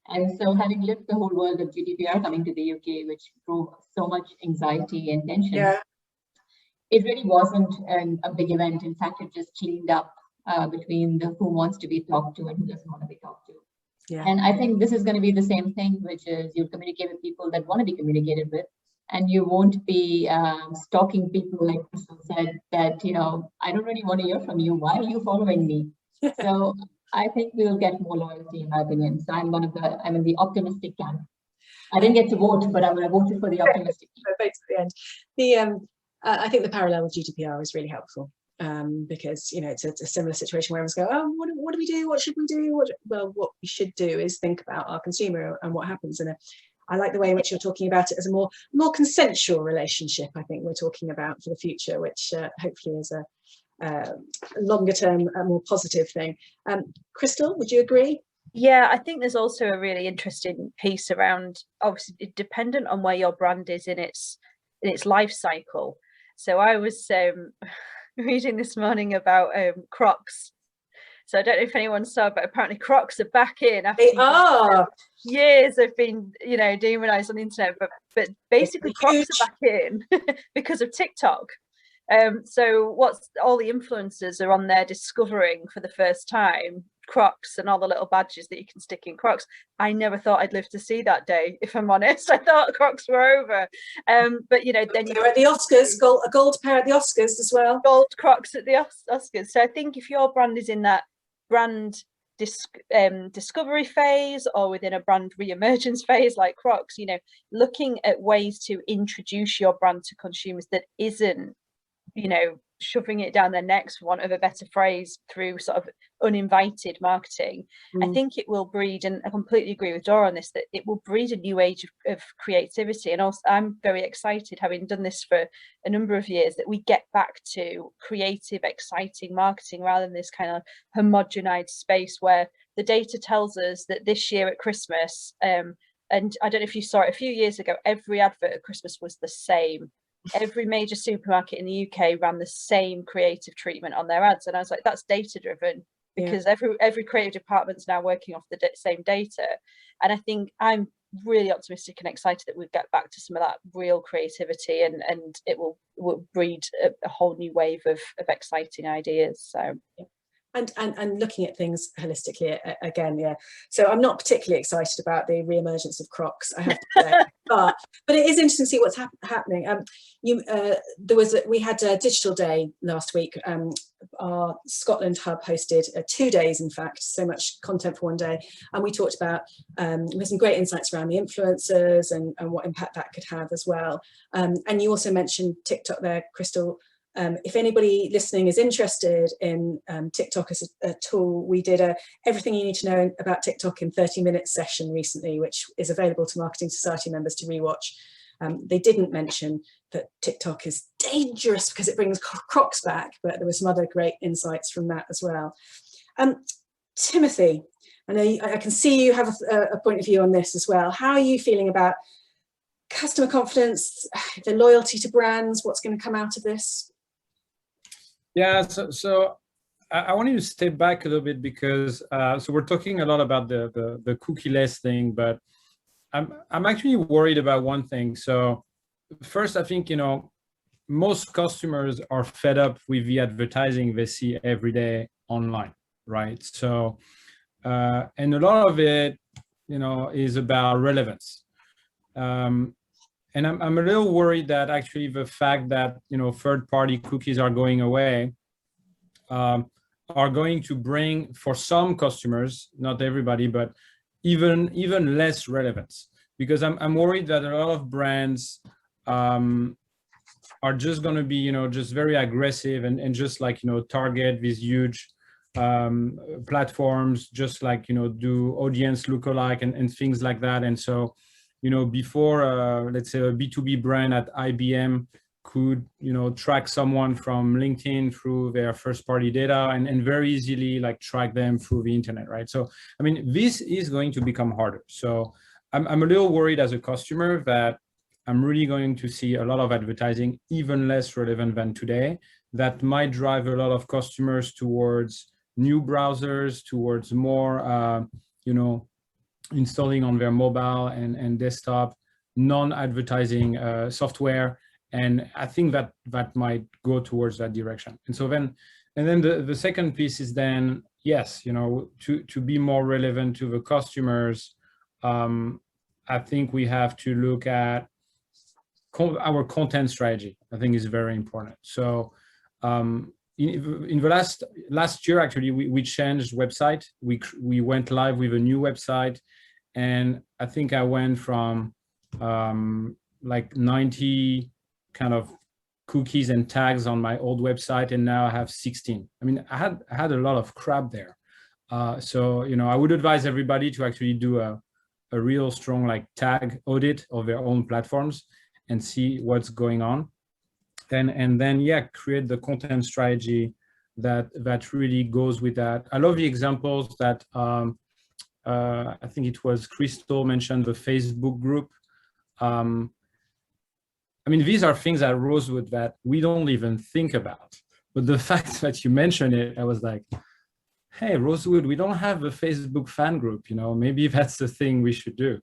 And so having lived the whole world of GDPR coming to the UK, which drove so much anxiety and tension, it really wasn't a big event. In fact, it just cleaned up between the who wants to be talked to and who doesn't want to be talked to. Yeah. And I think this is going to be the same thing, which is you'll communicate with people that want to be communicated with, and you won't be stalking people, like Kristal said, that, I don't really want to hear from you. Why are you following me? So I think we will get more loyalty, in my opinion. So I'm in the optimistic camp. I didn't get to vote, but I voted for the optimistic camp. Thanks at the end. I think the parallel with GDPR is really helpful because, it's a similar situation where everyone's go, oh, what do we do? What should we do? Well, what we should do is think about our consumer and what happens. And I like the way in which you're talking about it as a more consensual relationship. I think we're talking about for the future, which hopefully is a longer term, a more positive thing. Kristal, would you agree? Yeah, I think there's also a really interesting piece around, obviously dependent on where your brand is in its life cycle. So I was reading this morning about Crocs. So I don't know if anyone saw, but apparently Crocs are back in after years they've been, demonized on the internet, but basically Crocs are back in because of TikTok. So what's all the influencers are on there discovering for the first time Crocs and all the little badges that you can stick in Crocs. I never thought I'd live to see that day, if I'm honest. I thought Crocs were over. But you know, then you're at the Oscars, a gold pair at the Oscars as well. Gold Crocs at the Oscars. So I think if your brand is in that brand discovery phase or within a brand re-emergence phase like Crocs, you know, looking at ways to introduce your brand to consumers that isn't, you know, shoving it down their necks, for want of a better phrase, through sort of uninvited marketing. I think it will breed, and I completely agree with Dora on this, that it will breed a new age of creativity. And also I'm very excited, having done this for a number of years, that we get back to creative, exciting marketing rather than this kind of homogenized space where the data tells us that this year at Christmas, and I don't know if you saw it a few years ago, every advert at Christmas was the same. Every major supermarket in the UK ran the same creative treatment on their ads, and I was like, that's data driven, because every creative department's now working off the same data. And I think I'm really optimistic and excited that we'll get back to some of that real creativity, and it will breed a whole new wave of exciting ideas. So and looking at things holistically again, so I'm not particularly excited about the re-emergence of Crocs, I have to say. but it is interesting to see what's happening. We had a digital day last week. Our Scotland hub hosted 2 days, in fact, so much content for one day, and we talked about we had some great insights around the influencers and what impact that could have as well. And you also mentioned TikTok there, Kristal. If anybody listening is interested in TikTok as a tool, we did a everything you need to know about TikTok in 30-minute session recently, which is available to Marketing Society members to rewatch. They didn't mention that TikTok is dangerous because it brings Crocs back, but there were some other great insights from that as well. Timothy, I know I can see you have a point of view on this as well. How are you feeling about customer confidence, the loyalty to brands? What's going to come out of this? Yeah, so I want you to step back a little bit, because so we're talking a lot about the cookie-less thing, but I'm actually worried about one thing. So first, I think, you know, most customers are fed up with the advertising they see every day online, right? So and a lot of it, you know, is about relevance. And I'm a little worried that actually the fact that, you know, third-party cookies are going away are going to bring, for some customers, not everybody, but even less relevance. Because I'm worried that a lot of brands are just going to be, you know, just very aggressive and just like, you know, target these huge platforms, just like, you know, do audience lookalike and things like that. And so, you know, before, let's say a B2B brand at IBM could, you know, track someone from LinkedIn through their first party data and very easily like track them through the internet, right? So, I mean, this is going to become harder. So I'm a little worried as a customer that I'm really going to see a lot of advertising, even less relevant than today, that might drive a lot of customers towards new browsers, towards more, you know, installing on their mobile and desktop non-advertising software, and I think that might go towards that direction. And so then the second piece is then, yes, you know, to be more relevant to the customers, I think we have to look at our content strategy. I think is very important. So in the last year, actually, we changed website. We went live with a new website. And I think I went from like 90 kind of cookies and tags on my old website, and now I have 16. I mean, I had a lot of crap there. So, you know, I would advise everybody to actually do a real strong like tag audit of their own platforms and see what's going on. And then, yeah, create the content strategy that really goes with that. I love the examples that I think it was Kristal mentioned the Facebook group. I mean, these are things at Rosewood that we don't even think about. But the fact that you mentioned it, I was like, hey, Rosewood, we don't have a Facebook fan group, you know, maybe that's the thing we should do.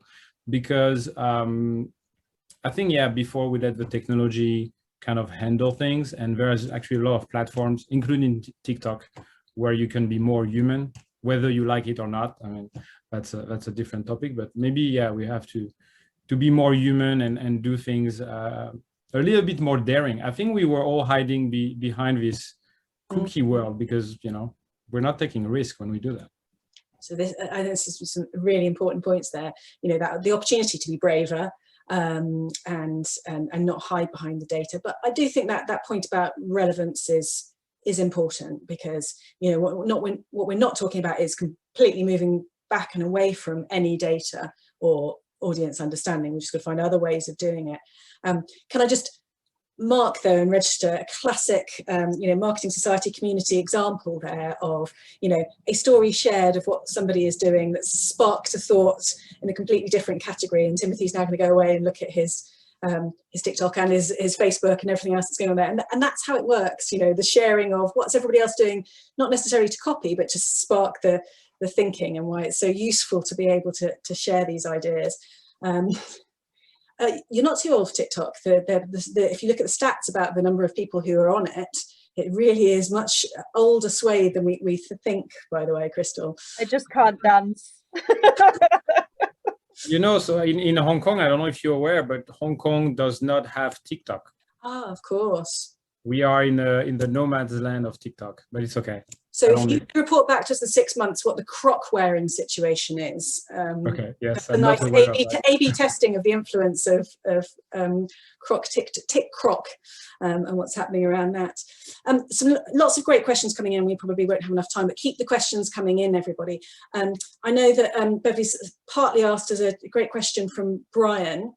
Because I think, yeah, before we let the technology kind of handle things, and there's actually a lot of platforms, including TikTok, where you can be more human whether you like it or not. I mean, that's a different topic, but maybe, yeah, we have to be more human and do things a little bit more daring. I think we were all hiding behind this cookie world because, you know, we're not taking a risk when we do that. So this, I think this is some really important points there. You know, that the opportunity to be braver and not hide behind the data. But I do think that that point about relevance is important, because, you know, what we're not talking about is completely moving back and away from any data or audience understanding. We're just going to find other ways of doing it. Can I just mark though and register a classic you know, marketing society community example there of, you know, a story shared of what somebody is doing that sparked a thought in a completely different category, and Timothy's now going to go away and look at his TikTok and his Facebook and everything else that's going on there, and that's how it works. You know, the sharing of what's everybody else doing, not necessarily to copy, but to spark the thinking, and why it's so useful to be able to share these ideas. You're not too old for TikTok. If you look at the stats about the number of people who are on it, it really is much older swathe than we think, by the way, Kristal. I just can't dance. You know, so in Hong Kong, I don't know if you're aware, but Hong Kong does not have TikTok. Ah, of course. We are in the no man's land of TikTok, but it's okay. So if you report back just the 6 months what the croc wearing situation is. Okay, yes. A nice A/B testing of the influence of croc tick croc and what's happening around that. Lots of great questions coming in. We probably won't have enough time, but keep the questions coming in, everybody. I know that Beverley's partly asked us a great question from Brian,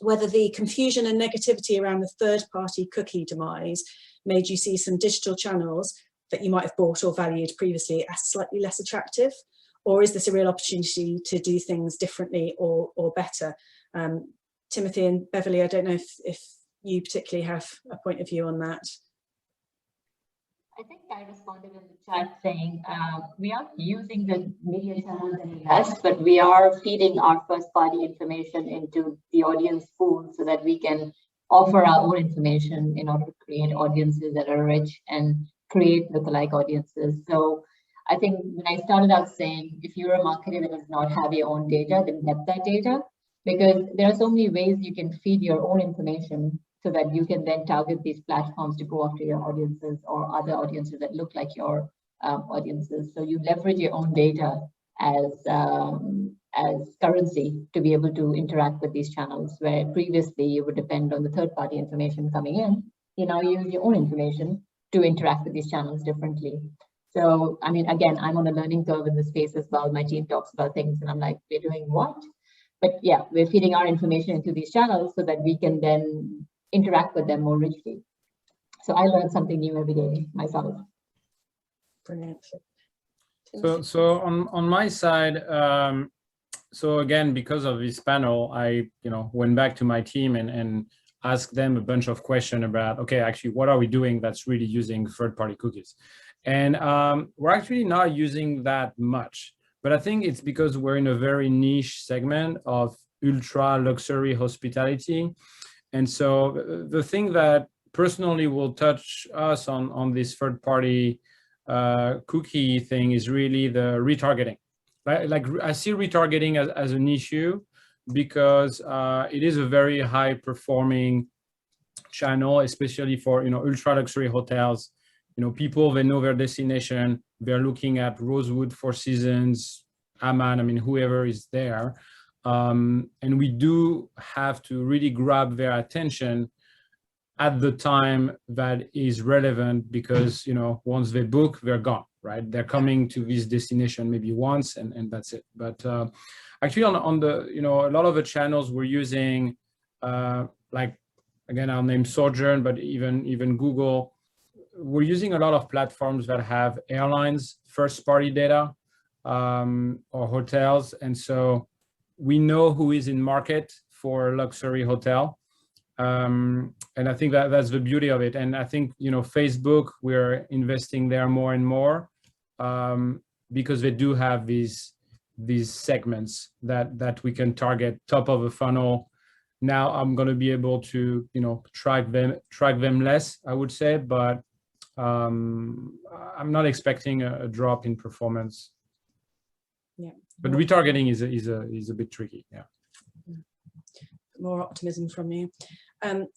whether the confusion and negativity around the third-party cookie demise made you see some digital channels that you might have bought or valued previously as slightly less attractive, or is this a real opportunity to do things differently or better? Timothy and Beverley, I don't know if you particularly have a point of view on that. I think I responded in the chat saying we aren't using the media channels any less, but we are feeding our first-party information into the audience pool so that we can offer our own information in order to create audiences that are rich and create lookalike audiences. So I think when I started out saying, if you're a marketer that does not have your own data, then get that data, because there are so many ways you can feed your own information so that you can then target these platforms to go after your audiences or other audiences that look like your audiences. So you leverage your own data as currency to be able to interact with these channels, where previously you would depend on the third-party information coming in. You now use your own information to interact with these channels differently. So, I mean, again, I'm on a learning curve in this space as well. My team talks about things and I'm like, we're doing what? But yeah, we're feeding our information into these channels so that we can then interact with them more richly. So I learn something new every day myself. Brilliant. So on my side, so again, because of this panel, I went back to my team and asked them a bunch of questions about, okay, actually, what are we doing that's really using third-party cookies? And we're actually not using that much, but I think it's because we're in a very niche segment of ultra luxury hospitality. And so the thing that personally will touch us on this third-party cookie thing is really the retargeting. Like I see retargeting as an issue because it is a very high performing channel, especially for ultra luxury hotels. People, they know their destination, they're looking at Rosewood, Four Seasons, Amman, I mean, whoever is there. And we do have to really grab their attention at the time that is relevant, because once they book, they're gone, right? They're coming to this destination maybe once and that's it. But actually on the, a lot of the channels we're using, like, again, I'll name Sojourn, but even Google, we're using a lot of platforms that have airlines, first-party data, or hotels. And so we know who is in market for a luxury hotel. And I think that's the beauty of it. And I think, Facebook, we're investing there more and more because they do have these segments that we can target top of the funnel. Now I'm going to be able to, track them less, I would say, but I'm not expecting a drop in performance Yeah. But retargeting is a bit tricky. Yeah. More optimism from you. I'm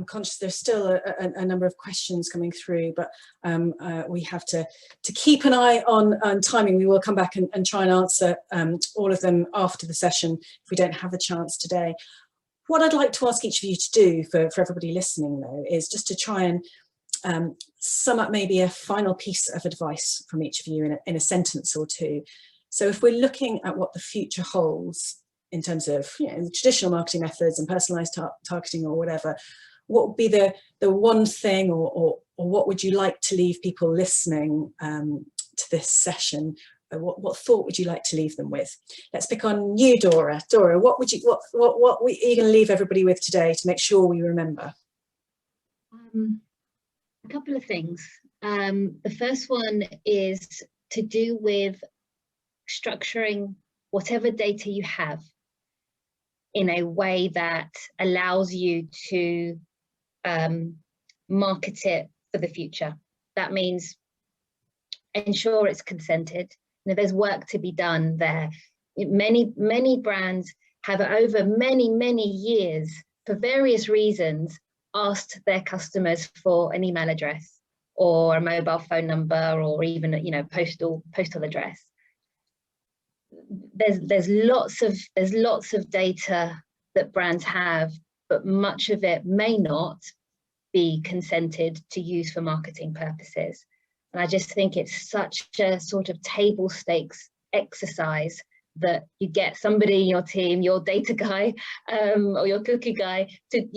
conscious there's still a number of questions coming through, but we have to keep an eye on timing. We will come back and try and answer all of them after the session if we don't have a chance today. What I'd like to ask each of you to do for everybody listening, though, is just to try and sum up maybe a final piece of advice from each of you in a sentence or two. So if we're looking at what the future holds in terms of traditional marketing methods and personalized targeting or whatever, what would be the one thing or what would you like to leave people listening to this session? What thought would you like to leave them with? Let's pick on you, Dora. Dora, what are you going to leave everybody with today to make sure we remember? A couple of things. The first one is to do with structuring whatever data you have in a way that allows you to market it for the future. That means ensure it's consented. There's work to be done there. Many brands have over many years, for various reasons, asked their customers for an email address or a mobile phone number or even postal address. There's lots of data that brands have, but much of it may not be consented to use for marketing purposes. And I just think it's such a sort of table stakes exercise that you get somebody in your team, your data guy or your cookie guy, to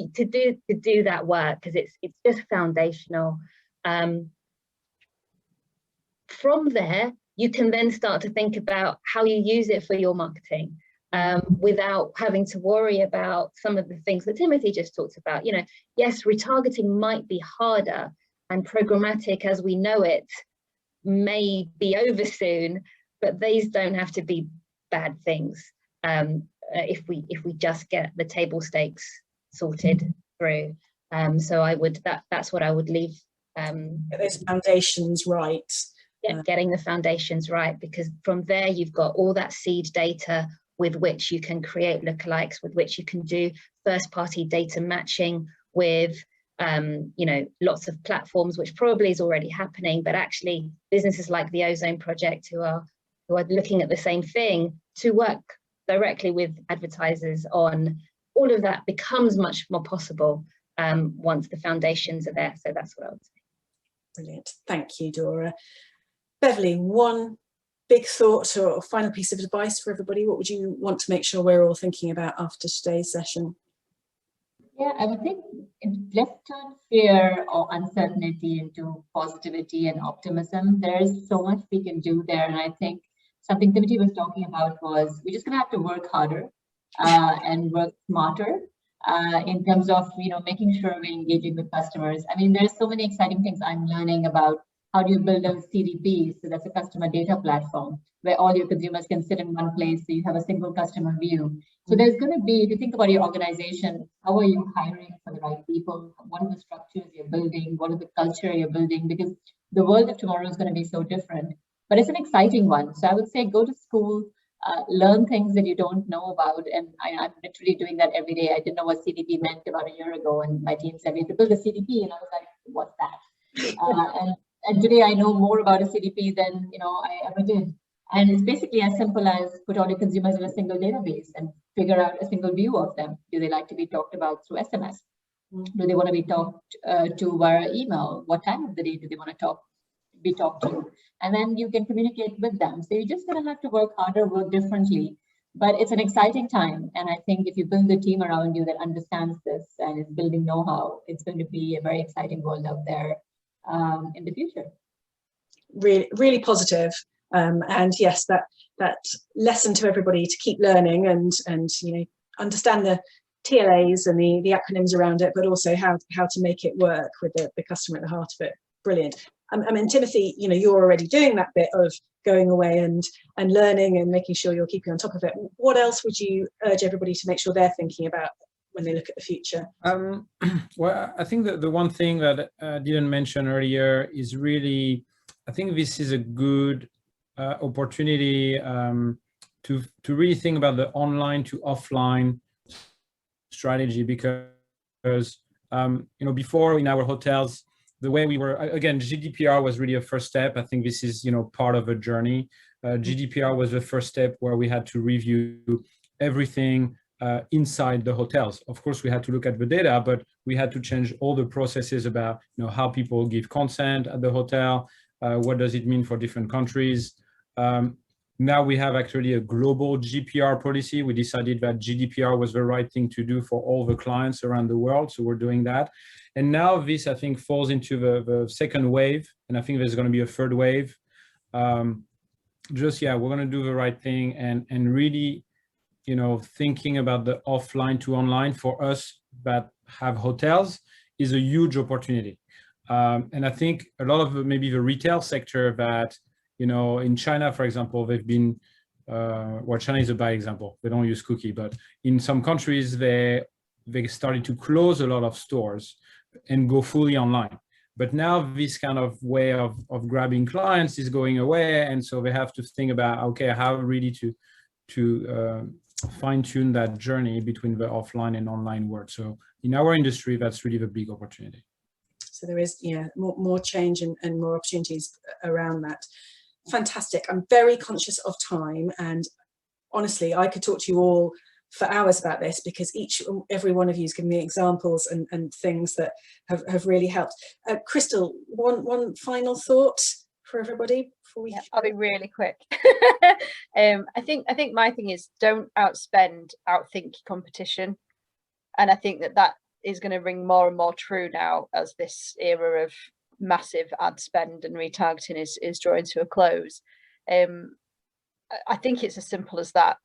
do that work, because it's just foundational. From there, you can then start to think about how you use it for your marketing. Without having to worry about some of the things that Timothee just talked about. Yes, retargeting might be harder, and programmatic as we know it may be over soon, but these don't have to be bad things if we just get the table stakes sorted through. So that's what I would leave. Get those foundations right. Yeah, getting the foundations right, because from there you've got all that seed data with which you can create lookalikes, with which you can do first-party data matching with, lots of platforms, which probably is already happening, but actually businesses like the Ozone project who are looking at the same thing to work directly with advertisers on all of that becomes much more possible once the foundations are there. So that's what I would say. Brilliant. Thank you, Dora. Beverley, one big thought or final piece of advice for everybody. What would you want to make sure we're all thinking about after today's session? Yeah, I would think let's turn fear or uncertainty into positivity and optimism. There's so much we can do there. And I think something Timothee was talking about was we're just going to have to work harder and work smarter in terms of, making sure we're engaging with customers. I mean, there's so many exciting things I'm learning about. How do you build a CDP? So that's a customer data platform where all your consumers can sit in one place. So you have a single customer view. So there's going to be, if you think about your organization, how are you hiring for the right people? What are the structures you're building? What is the culture you're building? Because the world of tomorrow is going to be so different, but it's an exciting one. So I would say go to school, learn things that you don't know about. And I'm literally doing that every day. I didn't know what CDP meant about a year ago. And my team said, we have to build a CDP. And I was like, what's that? And today I know more about a CDP than I ever did. And it's basically as simple as put all your consumers in a single database and figure out a single view of them. Do they like to be talked about through SMS? Do they want to be talked to via email? What time of the day do they want to be talked to? And then you can communicate with them. So you're just going to have to work harder, work differently. But it's an exciting time. And I think if you build a team around you that understands this and is building know-how, it's going to be a very exciting world out there in the future. Really positive. And yes, that lesson to everybody to keep learning and understand the TLAs and the acronyms around it, but also how to make it work with the customer at the heart of it. Brilliant. I mean, Timothee, you're already doing that bit of going away and learning and making sure you're keeping on top of it. What else would you urge everybody to make sure they're thinking about when they look at the future? Well, I think that the one thing that I didn't mention earlier is really, I think this is a good opportunity to really think about the online to offline strategy, because before in our hotels, the way we were, again, GDPR was really a first step. I think this is part of a journey. GDPR was the first step where we had to review everything inside the hotels. Of course, we had to look at the data, but we had to change all the processes about how people give consent at the hotel. What does it mean for different countries? Now we have actually a global GDPR policy. We decided that GDPR was the right thing to do for all the clients around the world, so we're doing that. And now this, I think, falls into the second wave, and I think there's going to be a third wave. We're going to do the right thing and really, thinking about the offline to online for us that have hotels is a huge opportunity. And I think a lot of maybe the retail sector that, in China, for example, they've been, China is a bad example. They don't use cookie, but in some countries, they started to close a lot of stores and go fully online. But now this kind of way of grabbing clients is going away. And so they have to think about, okay, how really to fine tune that journey between the offline and online world. So in our industry, that's really the big opportunity. So there is, more change and more opportunities around that. Fantastic. I'm very conscious of time, and honestly, I could talk to you all for hours about this, because every one of you has given me examples and things that have really helped. Kristal, one final thought for everybody before we... I'll be really quick. I think my thing is, don't outspend, outthink competition, and I think that is going to ring more and more true now as this era of massive ad spend and retargeting is drawing to a close. I think it's as simple as that.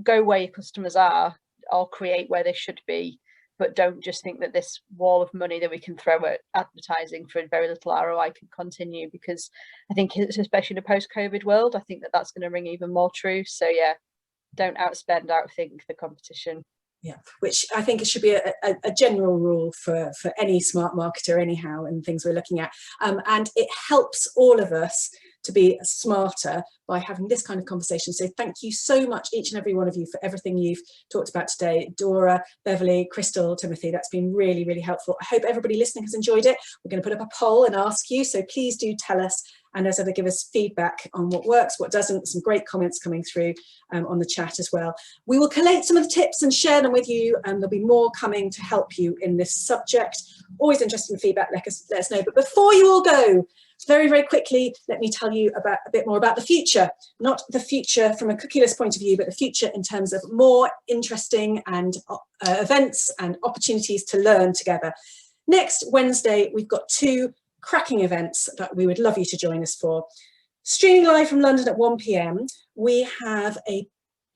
Go where your customers are, or create where they should be, but don't just think that this wall of money that we can throw at advertising for very little ROI can continue, because I think, especially in a post-COVID world, I think that's going to ring even more true. So don't outspend, outthink the competition. Yeah, which I think it should be a general rule for any smart marketer anyhow, and things we're looking at. And it helps all of us to be smarter by having this kind of conversation. So thank you so much, each and every one of you, for everything you've talked about today. Dora, Beverley, Kristal, Timothy, that's been really, really helpful. I hope everybody listening has enjoyed it. We're going to put up a poll and ask you, so please do tell us, and as ever, give us feedback on what works, what doesn't. Some great comments coming through on the chat as well. We will collate some of the tips and share them with you, and there'll be more coming to help you in this subject. Always interested in feedback, let us know. But before you all go, very, very quickly, let me tell you a bit more about the future. Not the future from a cookieless point of view, but the future in terms of more interesting and events and opportunities to learn together. Next Wednesday, we've got 2 cracking events that we would love you to join us for. Streaming live from London at 1 p.m, we have a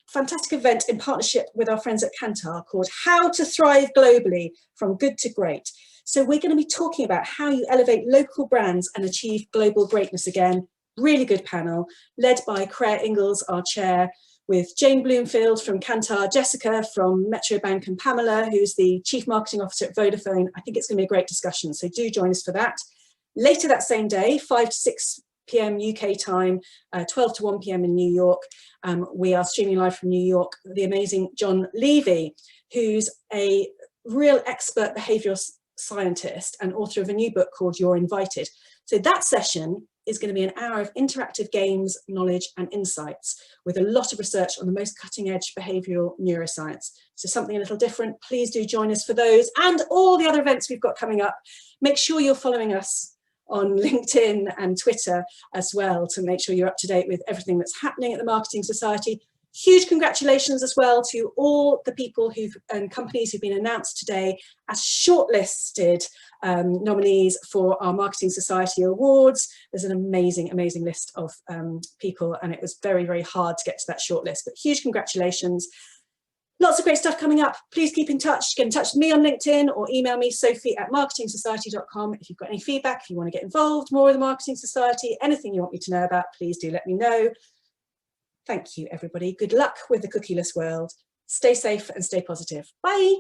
fantastic event in partnership with our friends at Kantar called How to Thrive Globally, From Good to Great. So we're going to be talking about how you elevate local brands and achieve global greatness again. Really good panel, led by Claire Ingalls, our chair, with Jane Bloomfield from Kantar, Jessica from Metro Bank, and Pamela, who's the Chief Marketing Officer at Vodafone. I think it's going to be a great discussion, so do join us for that. Later that same day, 5 to 6 p.m. UK time, 12 to 1 p.m. in New York, we are streaming live from New York, the amazing John Levy, who's a real expert behavioural scientist and author of a new book called You're Invited. So that session is going to be an hour of interactive games, knowledge and insights, with a lot of research on the most cutting edge behavioural neuroscience. So something a little different. Please do join us for those and all the other events we've got coming up. Make sure you're following us on LinkedIn and Twitter as well, to make sure you're up to date with everything that's happening at the Marketing Society. Huge congratulations as well to all the people and companies who've been announced today as shortlisted nominees for our Marketing Society Awards. There's an amazing, amazing list of people, and it was very, very hard to get to that shortlist, but huge congratulations. Lots of great stuff coming up. Please keep in touch. Get in touch with me on LinkedIn or email me, sophie@marketingsociety.com. If you've got any feedback, if you want to get involved more with the Marketing Society, anything you want me to know about, please do let me know. Thank you, everybody. Good luck with the cookieless world. Stay safe and stay positive. Bye.